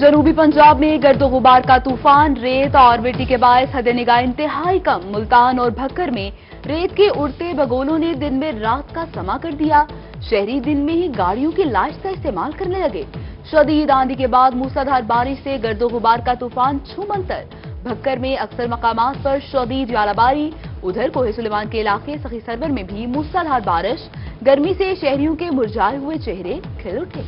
जनूबी पंजाब में गर्दो गुबार का तूफान, रेत और मिट्टी के बायस हद निगाह इंतहाई कम। मुल्तान और भक्कर में रेत के उड़ते बगोलों ने दिन में रात का समा कर दिया। शहरी दिन में ही गाड़ियों की लाश का इस्तेमाल करने लगे। शदीद आंधी के बाद मूसलाधार बारिश से गर्दो गुबार का तूफान छूमंतर। भक्कर में अक्सर मकामात पर शदीद यालाबारी। उधर कोहे सुलेमान के इलाके सखी सरवर में भी मूसलाधार बारिश। गर्मी से शहरियों के मुरझाए हुए चेहरे खिल उठे।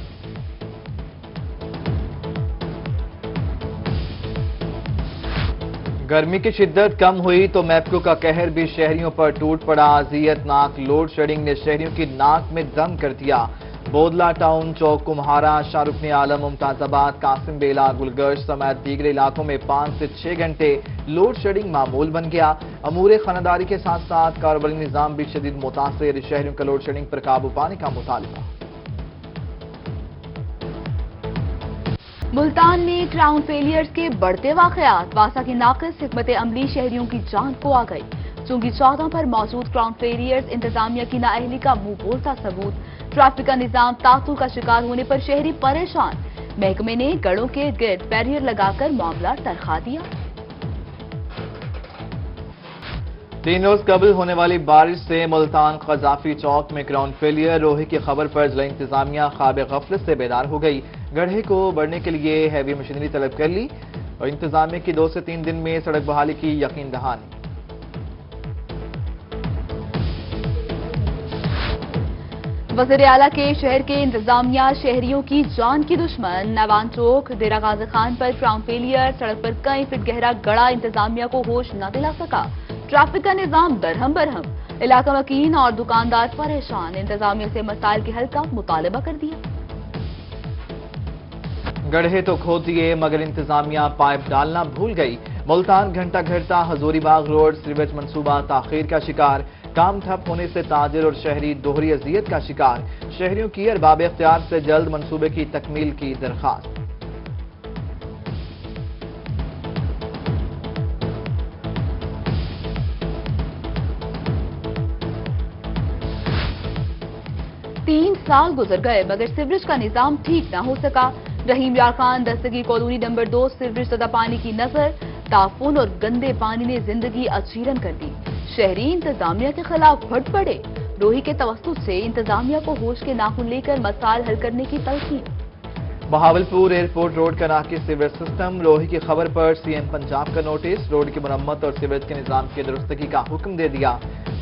गर्मी की शिद्दत कम हुई तो मैप्को का कहर भी शहरियों पर टूट पड़ा। अजियतनाक लोड शेडिंग ने शहरियों की नाक में दम कर दिया। बोदला टाउन, चौक कुम्हारा, शाहरुख आलम, मुमताजाबाद, कासिम बेला, गुलगर्श समेत दीगर इलाकों में 5 से 6 घंटे लोड शेडिंग मामूल बन गया। अमूर खानादारी के साथ साथ कारोबारी निजाम भी शदीद मुतासिर। शहरियों का लोड शेडिंग पर काबू पाने का मुतालबा। मुल्तान में क्राउन फेलियर्स के बढ़ते वाकयात। वासा की नाकिस हिकमत अमली शहरियों की जान को आ गई। चूंकि चौदह पर मौजूद क्राउन फेलियर्स इंतजामिया की नाअहली का मुंह बोलता सबूत। ट्रैफिक का निजाम तातुल का शिकार होने पर शहरी परेशान। महकमे ने गढ़ों के गिर्द बैरियर लगाकर मामला तरखा दिया। 3 रोज कबल होने वाली बारिश से मुल्तान कजाफी चौक में क्राउन फेलियर रोहे की खबर पर जिला इंतजामिया ख्वाब गफलत से बेदार हो गई। गड्ढे को बढ़ने के लिए हैवी मशीनरी तलब कर ली और इंतजामिया की 2 से 3 दिन में सड़क बहाली की यकीन दहानी। वज़ीर आला के शहर के इंतजामिया शहरियों की जान की दुश्मन। नवान चौक, देरा गाजी खान पर क्राउन फेलियर, सड़क पर कई फीट गहरा गड़ा इंतजामिया को होश न दिला सका। ट्रैफिक का निजाम दरहम बरहम। इलाका मकीन और दुकानदार परेशान। इंतजामिया से मसाइल के हल का मुतालबा कर दिया। गड्ढे तो खोद दिए मगर इंतजामिया पाइप डालना भूल गई। मुल्तान घंटा घरता हजूरीबाग रोड सीवेज मंसूबा ताखीर का शिकार। काम ठप होने से ताजिर और शहरी दोहरी अजियत का शिकार। शहरियों की अरबाब इख्तियार से जल्द मंसूबे की तकमील की दरख्वास्त। तीन साल गुजर गए मगर सीवरेज का निजाम ठीक न हो सका। रहीम यार खान दस्तगी कॉलोनी नंबर 2 सीवरेज सदा पानी की नजर। ताफून और गंदे पानी ने जिंदगी अचीरन कर दी। शहरी इंतजामिया के खिलाफ फट पड़े। रोही के तवस्सुत से इंतजामिया को होश के नाखून लेकर मसाइल हल करने की तलकीन। बहावलपुर एयरपोर्ट रोड का नाकिस सीवरेज सिस्टम। रोही की खबर पर सीएम पंजाब का नोटिस। रोड की मुरम्मत और सीवरेज के निजाम की दुरुस्तगी का हुक्म दे दिया।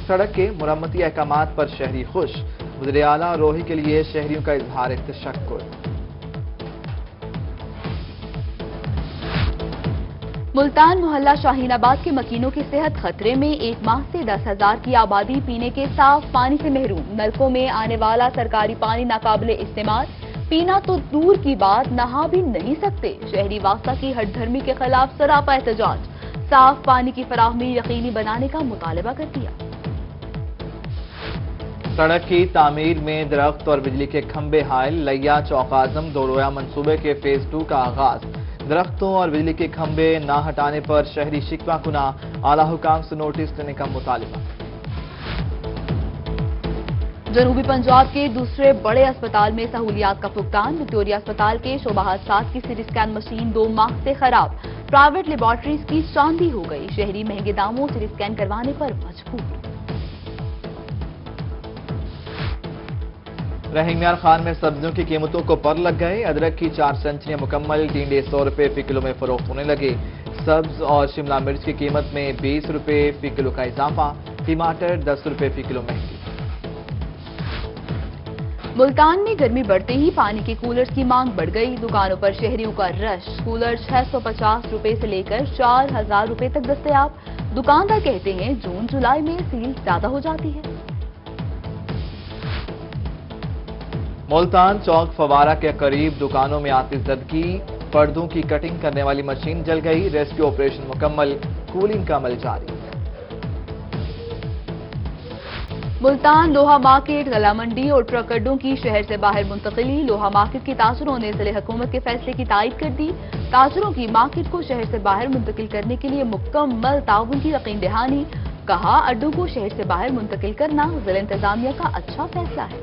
सड़क के मुरम्मती अहकामात पर शहरी खुश। वज़ीर आला रोही के लिए शहरियों का इजहार तशक्कुर। मुल्तान मोहल्ला शाहीनाबाद के मकीनों की सेहत खतरे में। 1 माह से 10,000 की आबादी पीने के साफ पानी से महरूम। नलकों में आने वाला सरकारी पानी नाकाबिले इस्तेमाल। पीना तो दूर की बात, नहा भी नहीं सकते। शहरी वास्ता की हठधर्मी के खिलाफ सरापा एहतजाज। साफ पानी की फराहमी यकीनी बनाने का मुतालबा कर दिया। सड़क की तामीर में दरख्त और बिजली के खंबे हायल। लैया चौक आजम दोरोया मंसूबे के फेज 2 का आगाज। दरख्तों और बिजली के खंबे न हटाने पर शहरी शिकवा कुना। आला हुकाम से नोटिस देने का मुतालबा। जनूबी पंजाब के दूसरे बड़े अस्पताल में सहूलियात का फुकदान। विक्टोरिया अस्पताल के शोबा हादसात की सीटी स्कैन मशीन 2 माह से खराब। प्राइवेट लेबॉर्ट्रीज की चांदी हो गई। शहरी महंगे दामों सीटी स्कैन करवाने पर मजबूर। रहीम यार खान में सब्जियों की कीमतों को पर लग गए। अदरक की 4 सेंचुरियां मुकम्मल। टिंडे 100 रुपए फी किलो में फरोख्त होने लगे। सब्ज और शिमला मिर्च की कीमत में 20 रुपए फी किलो का इजाफा। टमाटर 10 रुपए फी किलो महंगी। मुल्तान में गर्मी बढ़ते ही पानी के कूलर्स की मांग बढ़ गई। दुकानों पर शहरियों का रश। कूलर 650 रुपए से लेकर 4,000 रुपए तक दस्तयाब। दुकानदार कहते हैं जून जुलाई में सील ज्यादा हो जाती है। मुल्तान चौक फवारा के करीब दुकानों में आतिशज़दगी। पर्दों की कटिंग करने वाली मशीन जल गई। रेस्क्यू ऑपरेशन मुकम्मल। कूलिंग का अमल जारी। मुल्तान लोहा मार्केट, गला मंडी और ट्रक अड्डों की शहर से बाहर मुंतकिली। लोहा मार्केट के ताजरों ने जिले हुकूमत के फैसले की तायद कर दी। ताजरों की मार्केट को शहर से बाहर मुंतकिल करने के लिए मुकम्मल ताउन की यकीन दहानी। कहा अड्डों को शहर से बाहर मुंतकिल करना जिला इंतजामिया का अच्छा फैसला है।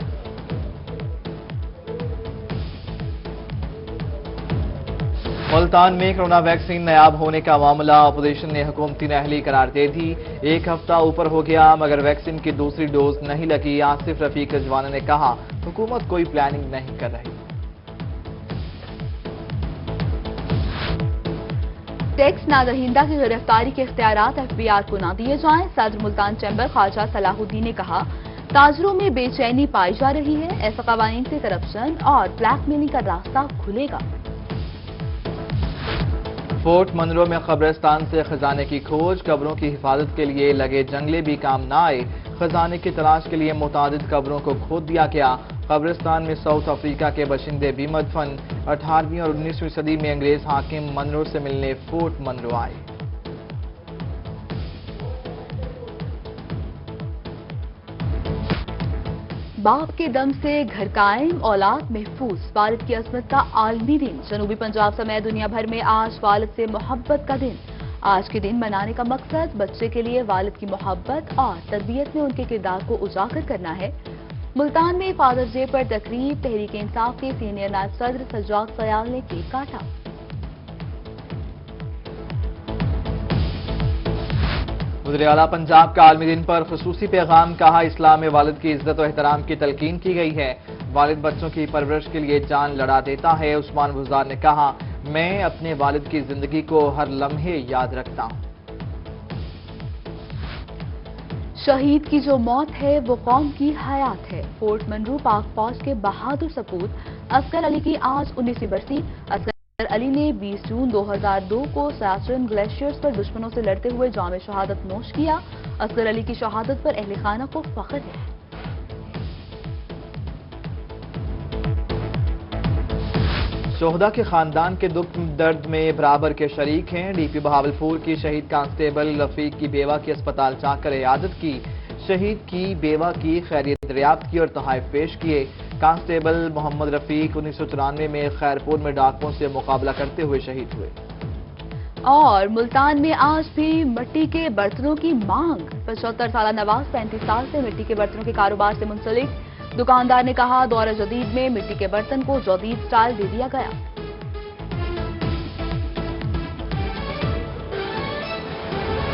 ملتان میں کرونا ویکسین نایاب ہونے کا معاملہ اپوزیشن نے حکومتی نااہلی قرار دے دی. ایک ہفتہ اوپر ہو گیا مگر ویکسین کی دوسری ڈوز نہیں لگی. آصف رفیق رضوانہ نے کہا حکومت کوئی پلاننگ نہیں کر رہی. ٹیکس نادہندہ کی گرفتاری کے اختیارات ایف بی آر کو نہ دیے جائیں. صدر ملتان چیمبر خواجہ صلاح الدین نے کہا تاجروں میں بے چینی پائی جا رہی ہے. ایسے قوانین سے کرپشن اور بلیک میلنگ کا راستہ کھلے گا. فورٹ منرو میں قبرستان سے خزانے کی کھوج. قبروں کی حفاظت کے لیے لگے جنگلے بھی کام نہ آئے. خزانے کی تلاش کے لیے متعدد قبروں کو کھود دیا گیا. قبرستان میں ساؤتھ افریقہ کے باشندے بھی مدفن. 18ویں اور 19ویں صدی میں انگریز حاکم منرو سے ملنے فورٹ منرو آئے. باپ کے دم سے گھر قائم اولاد محفوظ. والد کی عظمت کا عالمی دن. جنوبی پنجاب سمیت دنیا بھر میں آج والد سے محبت کا دن. آج کے دن منانے کا مقصد بچے کے لیے والد کی محبت اور تربیت میں ان کے کردار کو اجاگر کرنا ہے. ملتان میں فادرز ڈے پر تقریب. تحریک انصاف کے سینئر نائب صدر سجاد سیال نے کیک کاٹا. وزیر اعلیٰ پنجاب کا عالمی دن پر خصوصی پیغام. کہا اسلام میں والد کی عزت و احترام کی تلقین کی گئی ہے. والد بچوں کی پرورش کے لیے جان لڑا دیتا ہے. عثمان بزدار نے کہا میں اپنے والد کی زندگی کو ہر لمحے یاد رکھتا ہوں. شہید کی جو موت ہے وہ قوم کی حیات ہے. فورٹ منرو پاک فوج کے بہادر سپوت اصغر علی کی آج 19ویں برسی. اصغر علی نے 20 جون 2002 کو سیاچن گلیشیئرز پر دشمنوں سے لڑتے ہوئے جام شہادت نوش کیا. اصغر علی کی شہادت پر اہل خانہ کو فخر ہے. شہداء کے خاندان کے دکھ درد میں برابر کے شریک ہیں. ڈی پی بہاولپور کی شہید کانسٹیبل رفیق کی بیوہ کی اسپتال جا کر عیادت کی. شہید کی بیوہ کی خیریت دریافت کی اور تحائف پیش کیے. کانسٹیبل محمد رفیق 1994 میں خیرپور میں ڈاکوؤں سے مقابلہ کرتے ہوئے شہید ہوئے. اور ملتان میں آج بھی مٹی کے برتنوں کی مانگ. 75 سالہ نواز 35 سال سے مٹی کے برتنوں کے کاروبار سے منسلک. دکاندار نے کہا دور جدید میں مٹی کے برتن کو جدید سٹائل دے دیا گیا.